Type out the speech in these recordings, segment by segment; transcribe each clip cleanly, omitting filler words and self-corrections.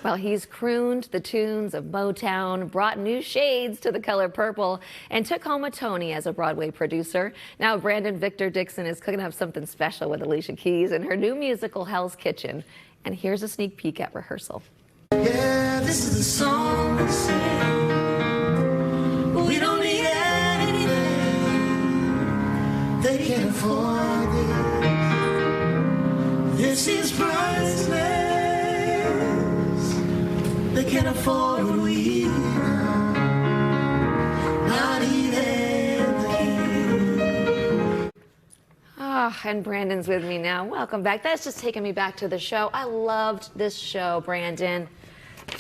Well, he's crooned the tunes of Motown, brought new shades to the color purple, and took home a Tony as a Broadway producer. Now Victor Dixon is cooking up something special with Alicia Keys in her new musical Hell's Kitchen. And here's a sneak peek at rehearsal. Yeah, this is the song we sing. We don't need anything. They can't afford this. This is priceless. They can't afford what we have. Not even the king. And Brandon's with me now. Welcome back. That's just taking me back to the show. I loved this show, Brandon.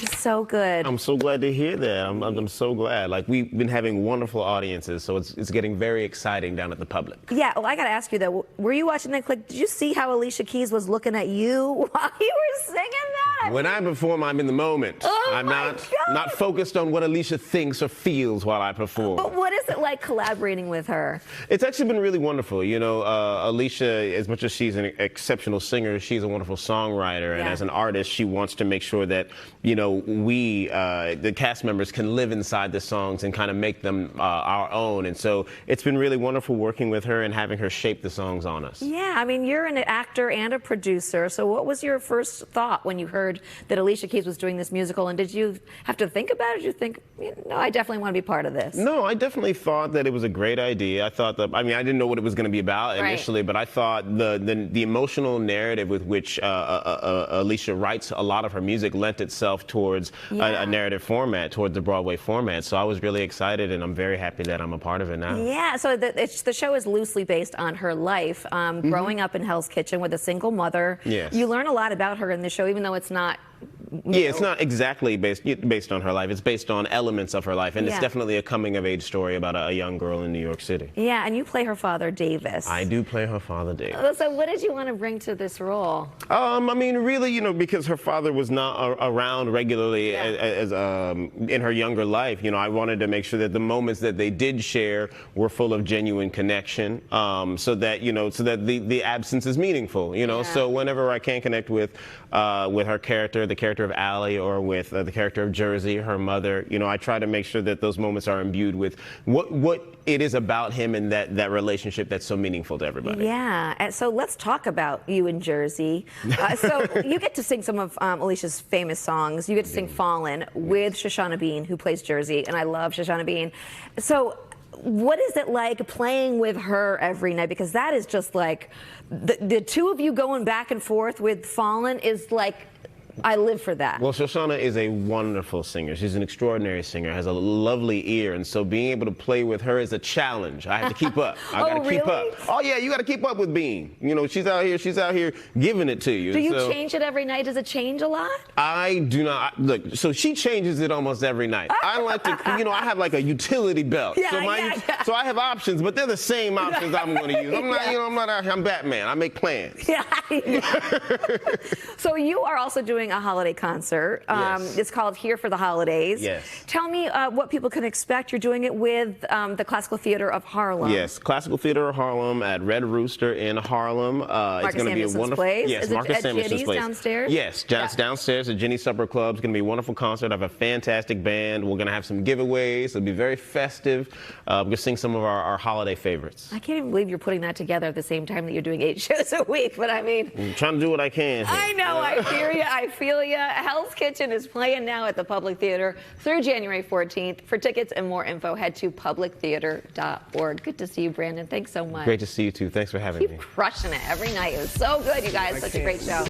It's so good. I'm so glad to hear that. I'm so glad. Like, we've been having wonderful audiences, so it's getting very exciting down at the public. Yeah, well, I got to ask you, though, were you watching that clip? Did you see how Alicia Keys was looking at you while you were singing that? When I perform, I'm in the moment. Oh, I'm my not focused on what Alicia thinks or feels while I perform. But what is it like collaborating with her? It's actually been really wonderful. You know, Alicia, as much as she's an exceptional singer, she's a wonderful songwriter. And as an artist, she wants to make sure that, you know, we, the cast members, can live inside the songs and kind of make them our own. And so it's been really wonderful working with her and having her shape the songs on us. Yeah, I mean, you're an actor and a producer. So what was your first thought when you heard that Alicia Keys was doing this musical? And did you have to think about it? Did you think, no, I definitely want to be part of this? No, I definitely thought that it was a great idea. I thought that, I mean, I didn't know what it was going to be about initially, but I thought the emotional narrative with which Alicia writes a lot of her music lent itself towards a narrative format, towards the Broadway format. So I was really excited, and I'm very happy that I'm a part of it now. Yeah, so the show is loosely based on her life, growing up in Hell's Kitchen with a single mother. Yes. You learn a lot about her in the show, even though it's not... Yeah, it's not exactly based on her life. It's based on elements of her life, and it's definitely a coming-of-age story about a young girl in New York City. Yeah, and you play her father, Davis. I do play her father, Davis. So what did you want to bring to this role? I mean, really, you know, because her father was not around regularly as in her younger life, you know, I wanted to make sure that the moments that they did share were full of genuine connection, so that, you know, so that the absence is meaningful, you know. So whenever I can connect with her character, the character of Allie, or with the character of Jersey, her mother, you know, I try to make sure that those moments are imbued with what it is about him and that relationship that's so meaningful to everybody. Yeah, and so let's talk about you and Jersey. So you get to sing some of Alicia's famous songs. You get to sing Fallen with Shoshana Bean, who plays Jersey, and I love Shoshana Bean. So what is it like playing with her every night? Because that is just like, the two of you going back and forth with Fallen is like, I live for that. Well, Shoshana is a wonderful singer. She's an extraordinary singer, has a lovely ear, and so being able to play with her is a challenge. I have to keep up. I got to keep up. Oh yeah, you got to keep up with Bean. You know, she's out here giving it to you. Do you change it every night? Does it change a lot? I do not. Look, so she changes it almost every night. I like to, you know, I have like a utility belt. So I have options, but they're the same options I'm going to use. I'm not, you know, I'm Batman. I make plans. Yeah. So you are also doing a holiday concert. It's called Here for the Holidays. Yes. Tell me what people can expect. You're doing it with the Classical Theater of Harlem. Yes, Classical Theater of Harlem at Red Rooster in Harlem. It's going to be a wonderful place. Yes, Is Marcus it at Samuelson's Ginny's place. Downstairs? Yes, it's downstairs at Ginny's Supper Club. It's going to be a wonderful concert. I have a fantastic band. We're going to have some giveaways. It'll be very festive. We're going to sing some of our holiday favorites. I can't even believe you're putting that together at the same time that you're doing 8 shows a week, but I mean... I'm trying to do what I can here. I know, I hear you, I feel you. Hell's Kitchen is playing now at the Public Theater through January 14th. For tickets and more info, head to publictheater.org. Good to see you, Brandon. Thanks so much. Great to see you, too. Thanks for having me. Keep crushing it every night. It was so good, you guys. Such a great show.